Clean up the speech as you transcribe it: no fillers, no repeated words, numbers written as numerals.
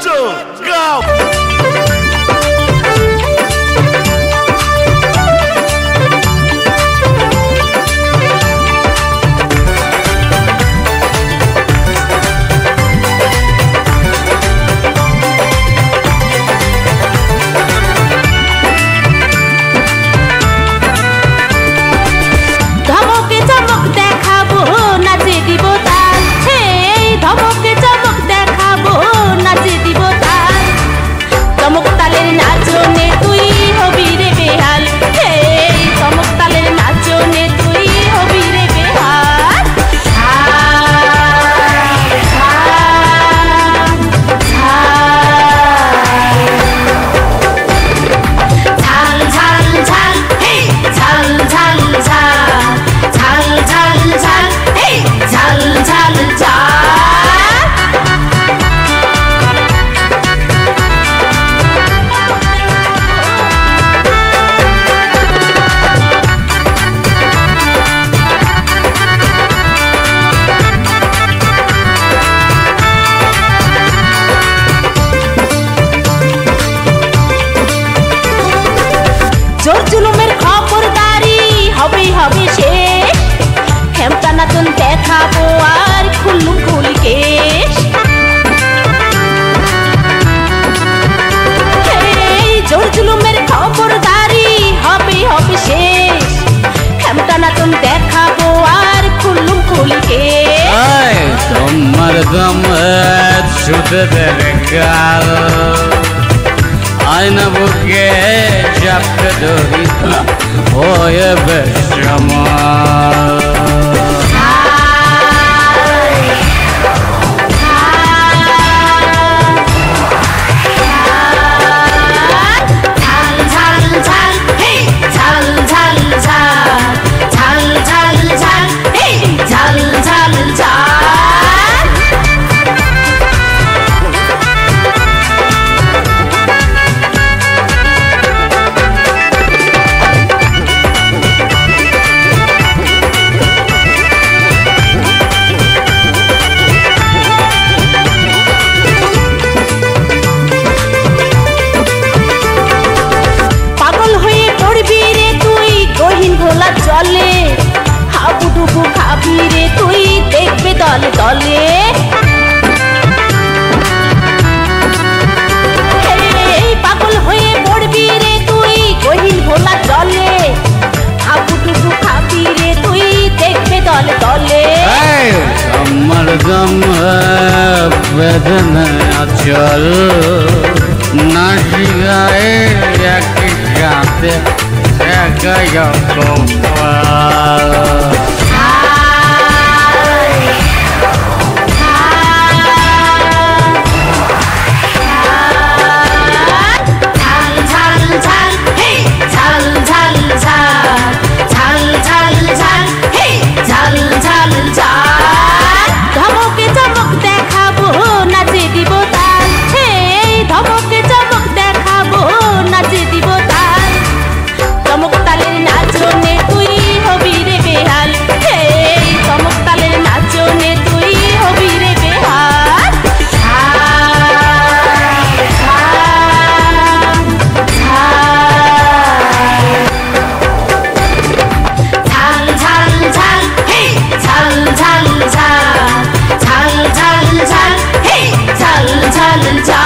Mojo, go! জোর জুলুমের খবরদারি হবে হবে শেষ খেমটা নাতুন দেখাবো আর খুললুম খুলি কেশ জোর জুলুমের খবরদারি হবে হবে শেষ খেমটা নাতুন দেখাবো আর খুললুম খুলি কেশ তোমার দম ছুটে দেবে গাল আয়না বুকে চাপতে ধরি হয়ে বেশমাল জলে হাবুডুবু খাবি রে তুই দেখবে দলে দলে পাগল হয়ে পড়বি রে তুই গহীন ঘোলা জলে হাবুডুবু খাবি রে তুই দেখবে দলে দলে আমার দম বেদনা চল নাচি গায়ে এক গাতে একা কপাল ধমকে চমক দেখাবো নাচে দিব তাল ধমকে চমক দেখাবো নাচে দিব তাল চমক তালের নাচনে তুই হবি রে বেহাল চমক তালের নাচনে তুই হবি রে বেহাল ঝাল ঝাল ঝাল